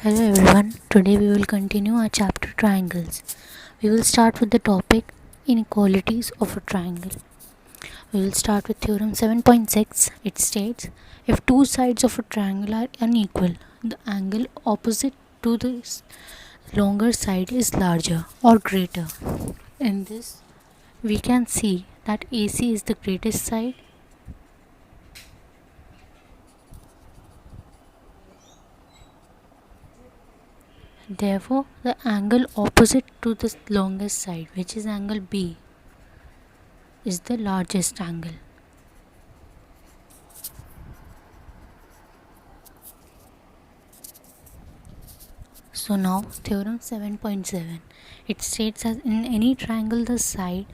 Hello everyone, today we will continue our chapter triangles. We will start with the topic inequalities of a triangle. We will start with theorem 7.6. It states if two sides of a triangle are unequal, the angle opposite to the longer side is larger or greater. In this, we can see that AC is the greatest side. Therefore, the angle opposite to the longest side, which is angle B, is the largest angle. So now theorem 7.7, it states as in any triangle the side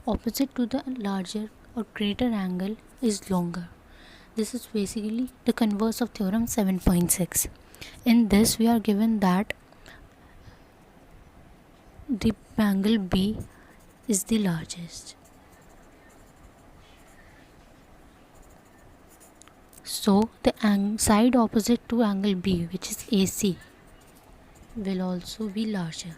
opposite to the larger or greater angle is longer. This is basically the converse of theorem 7.6. In this we are given that the angle B is the largest. So the side opposite to angle B, which is AC, will also be larger.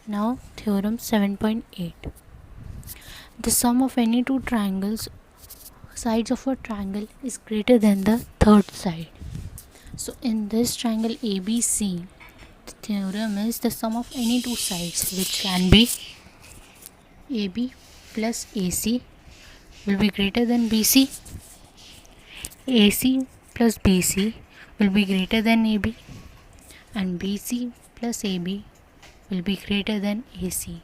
Now theorem 7.8. The sum of any two triangles sides of a triangle is greater than the third side. So in this triangle ABC, the theorem is the sum of any two sides, which can be AB plus AC, will be greater than BC. AC plus BC will be greater than AB, and BC plus AB will be greater than AC.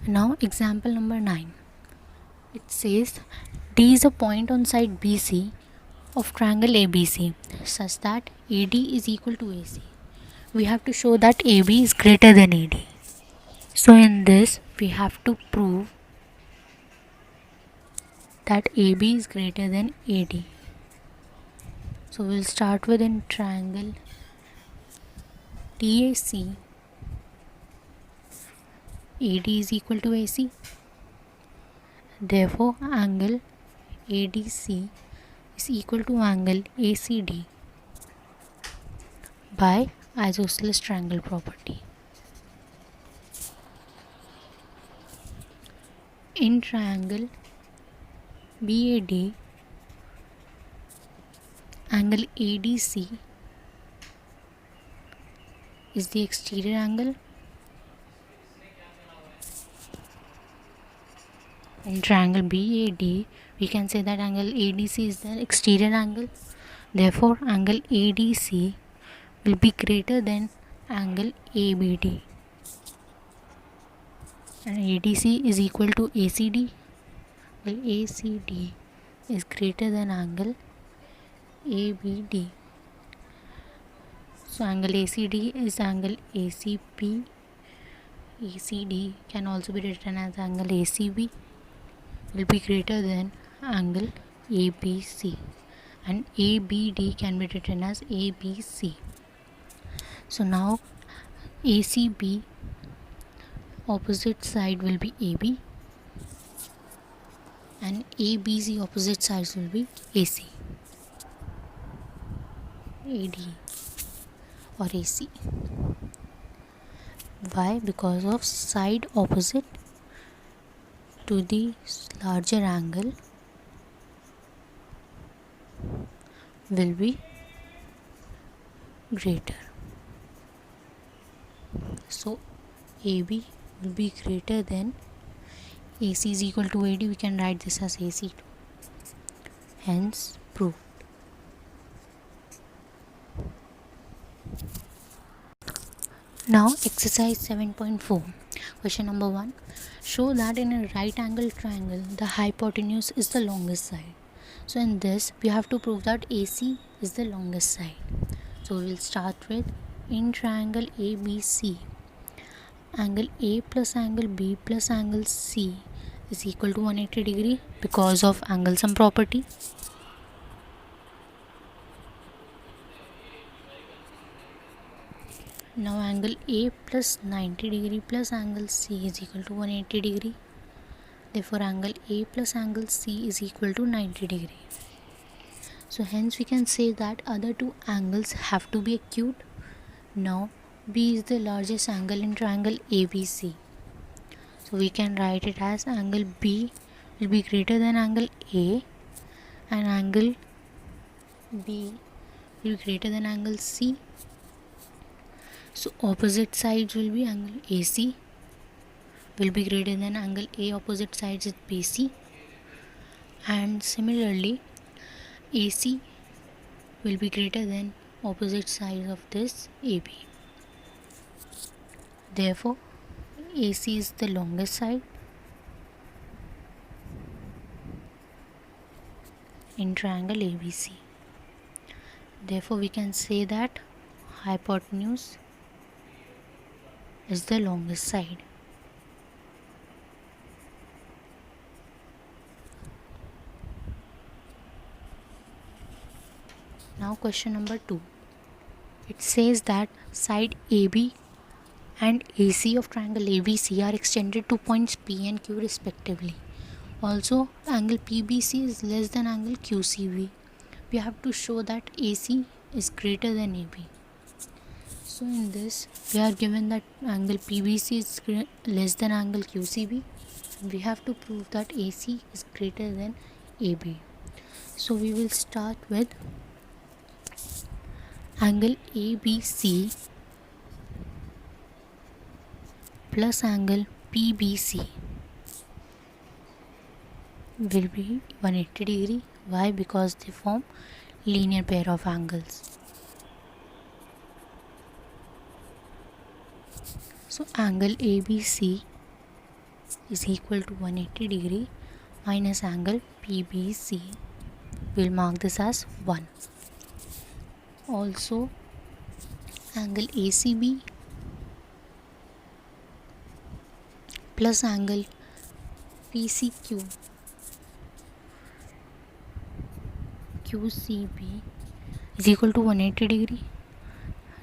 Now example number 9. It says D is a point on side BC of triangle ABC such that AD is equal to AC. We have to show that AB is greater than AD. So in this we have to prove that AB is greater than AD. So we'll start with in triangle TAC, AD is equal to AC. Therefore angle ADC is equal to angle ACD by isosceles triangle property. In triangle BAD, angle ADC is the exterior angle. In triangle BAD, we can say that angle ADC is the exterior angle. Therefore, angle ADC will be greater than angle ABD. And ADC is equal to ACD. Well, ACD is greater than angle ABD. So angle ACD is angle ACP. ACD can also be written as angle ACB, will be greater than angle ABC, and ABD can be written as ABC. So now ACB opposite side will be AB, and ABC opposite sides will be AC, AD or AC. Why? Because of side opposite to the larger angle will be greater. So AB will be greater than AC is equal to AD. We can write this as AC2. Hence proved. Now exercise 7.4. Question number 1. Show that in a right angle triangle the hypotenuse is the longest side. So in this we have to prove that AC is the longest side. So we will start with in triangle ABC, angle A plus angle B plus angle C is equal to 180 degree because of angle sum property. Now angle A plus 90 degree plus angle C is equal to 180 degree. Therefore angle A plus angle C is equal to 90 degree. So hence we can say that other two angles have to be acute. Now B is the largest angle in triangle ABC. So we can write it as angle B will be greater than angle A, and angle B will be greater than angle C. So opposite sides will be angle AC will be greater than angle A opposite sides is BC, and similarly AC will be greater than opposite sides of this AB. Therefore AC is the longest side in triangle ABC. Therefore we can say that hypotenuse is the longest side. Now question number 2. It says that side AB and AC of triangle ABC are extended to points P and Q respectively. Also angle PBC is less than angle QCB. We have to show that AC is greater than AB. So in this we are given that angle PBC is less than angle QCB. We have to prove that AC is greater than AB. So we will start with angle ABC plus angle PBC will be 180 degree. Why? Because they form linear pair of angles. So angle ABC is equal to 180 degree minus angle PBC. We'll mark this as 1. Also angle ACB plus angle PCQ QCB is equal to 180 degree.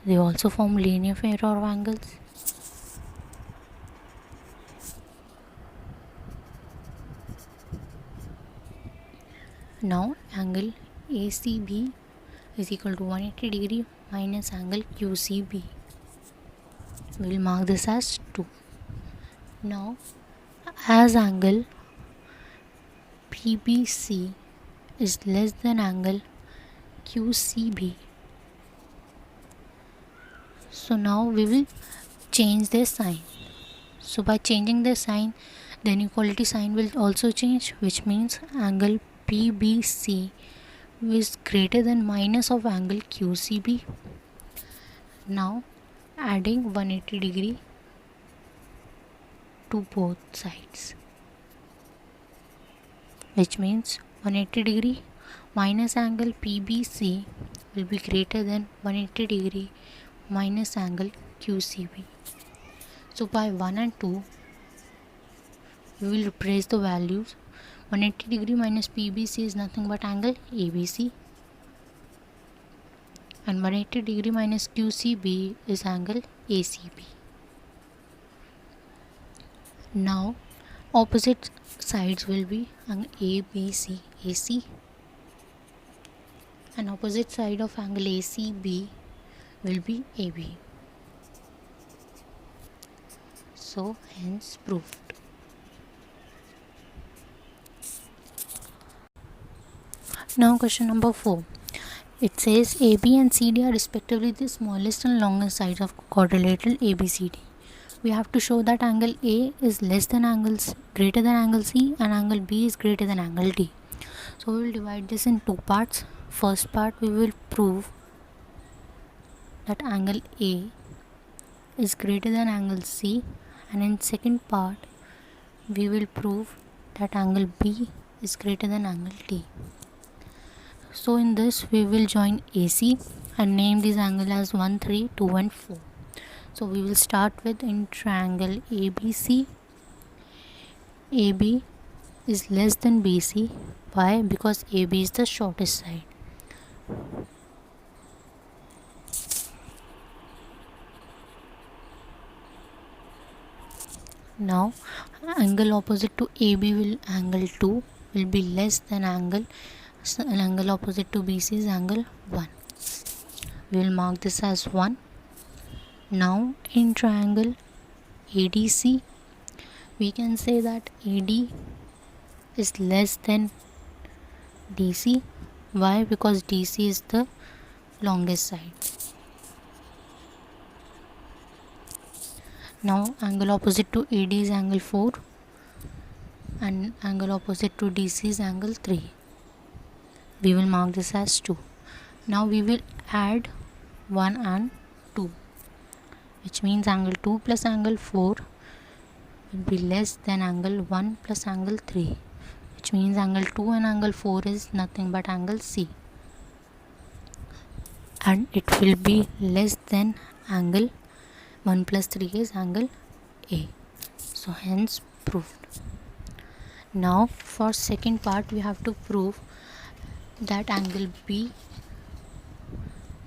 They also form linear pair of angles. Now angle ACB is equal to 180 degree minus angle QCB. We will mark this as 2. Now as angle PBC is less than angle QCB, so now we will change their sign. So by changing the sign, the inequality sign will also change, which means angle PBC is greater than minus of angle QCB. Now adding 180 degree to both sides, which means 180 degree minus angle PBC will be greater than 180 degree minus angle QCB. So by 1 and 2 we will replace the values. 180 degree minus PBC is nothing but angle ABC, and 180 degree minus QCB is angle ACB. Now opposite sides will be angle ABC AC, and opposite side of angle ACB will be AB. So hence proved. Now question number 4. It says AB and CD are respectively the smallest and longest sides of quadrilateral ABCD. We have to show that angle A is less than greater than angle C, and angle B is greater than angle D. So we will divide this in 2 parts. First part we will prove that angle A is greater than angle C, and in second part we will prove that angle B is greater than angle D. So in this we will join AC and name this angle as 1, 3, 2 and 4. So we will start with in triangle ABC. AB is less than BC. Why? Because AB is the shortest side. Now angle opposite to AB will angle 2 will be less than angle opposite to BC is angle 1. We will mark this as 1. Now in triangle ADC we can say that AD is less than DC. Why? Because DC is the longest side. Now angle opposite to AD is angle 4 and angle opposite to DC is angle 3. We will mark this as 2. Now we will add 1 and 2, which means angle 2 plus angle 4 will be less than angle 1 plus angle 3, which means angle 2 and angle 4 is nothing but angle C, and it will be less than angle 1 plus 3 is angle A. So hence proved. Now for second part we have to prove that angle B.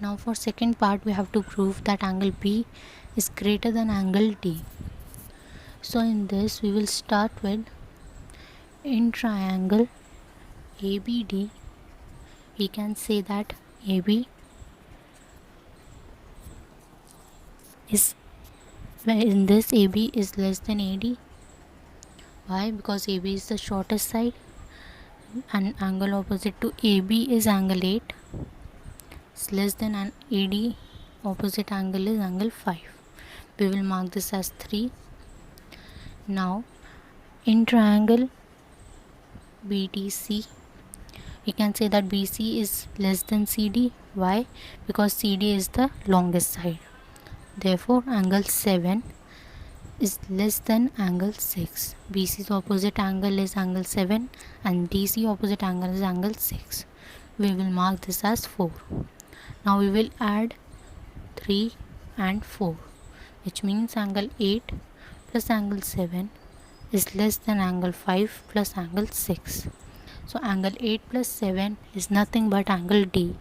Now for second part we have to prove that angle B is greater than angle D. So in this we will start with, in triangle ABD we can say that AB is, in this AB is less than AD. Why? Because AB is the shortest side and angle opposite to AB is angle 8. It's less than an AD. Opposite angle is angle 5. We will mark this as 3. Now in triangle BDC we can say that BC is less than CD. Why? Because CD is the longest side. Therefore angle 7 is less than angle 6. BC's opposite angle is angle 7 and DC opposite angle is angle 6. We will mark this as 4. Now we will add 3 and 4, which means angle 8 plus angle 7 is less than angle 5 plus angle 6. So angle 8 plus 7 is nothing but angle D,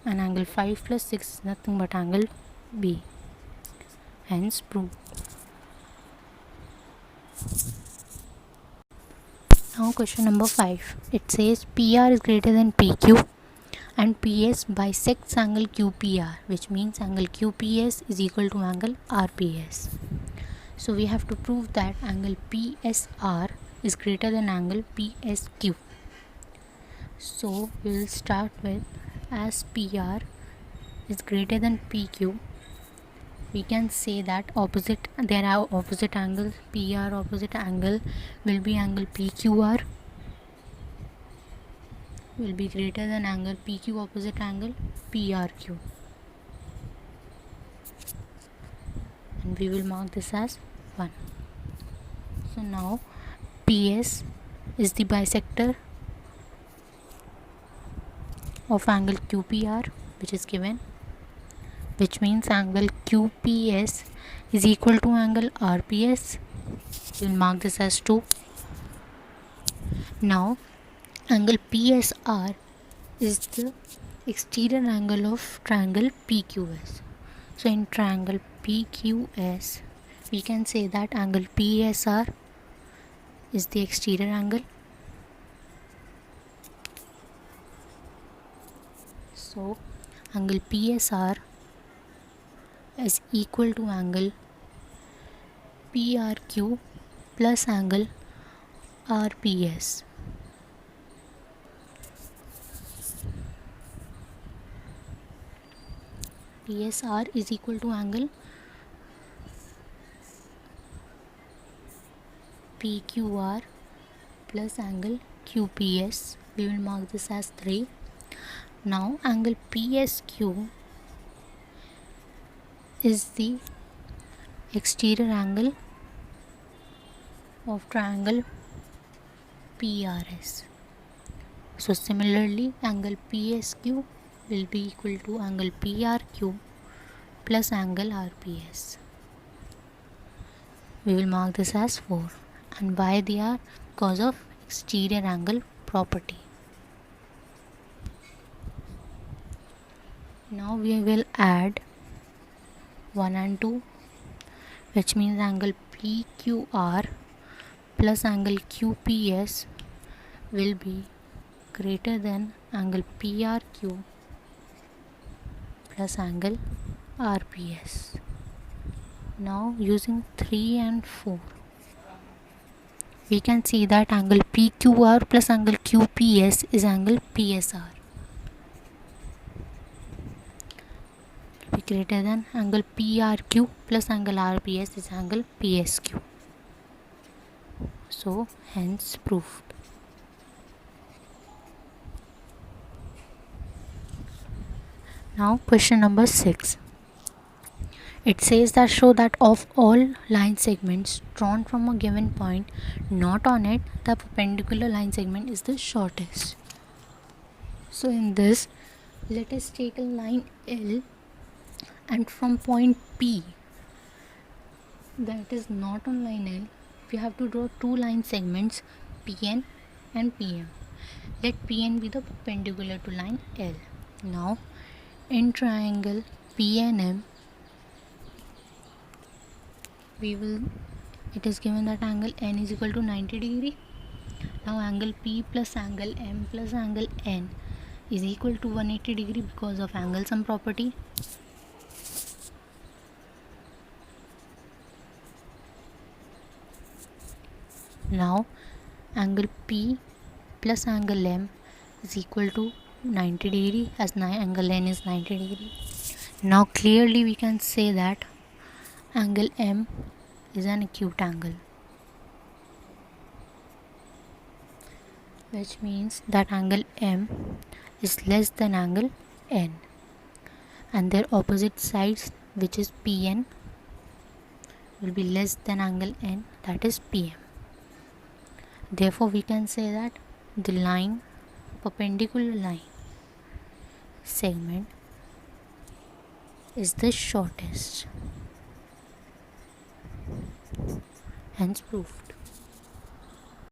and angle 5 plus 6 is nothing but angle B. Hence proved. Now question number 5. It says PR is greater than PQ and PS bisects angle QPR, which means angle QPS is equal to angle RPS. So we have to prove that angle PSR is greater than angle PSQ. So we will start with, as PR is greater than PQ, we can say that there are opposite angles. PR opposite angle will be angle PQR will be greater than angle PQ opposite angle PRQ, and we will mark this as 1. So now PS is the bisector of angle QPR, which is given, which means angle QPS is equal to angle RPS. We will mark this as 2. Now angle PSR is the exterior angle of triangle PQS. So in triangle PQS we can say that angle PSR is the exterior angle. So angle PSR is equal to angle PRQ plus angle RPS. PSR is equal to angle PQR plus angle QPS. We will mark this as 3. Now angle PSQ is the exterior angle of triangle PRS. So similarly angle PSQ will be equal to angle PRQ plus angle RPS. We will mark this as 4. And why they are? Because of exterior angle property. Now we will add 1 and 2. which means angle PQR plus angle QPS will be greater than angle PRQ plus angle RPS. Now using 3 and 4, we can see that angle PQR plus angle QPS is angle PSR. It will be greater than angle PRQ plus angle RPS is angle PSQ. So hence proved. Now question number 6. It says that show that of all line segments drawn from a given point, not on it, the perpendicular line segment is the shortest. So in this, let us take a line L, and from point P, that is not on line L, we have to draw two line segments PN and PM. Let PN be the perpendicular to line L. Now in triangle PNM, it is given that angle N is equal to 90 degree. Now angle P plus angle M plus angle N is equal to 180 degree because of angle sum property. Now angle P plus angle M is equal to 90 degree as angle N is 90 degree. Now clearly we can say that angle M is an acute angle, which means that angle M is less than angle N, and their opposite sides, which is PN, will be less than angle N, that is PM. Therefore we can say that the line, perpendicular line segment, is the shortest. Hence proved.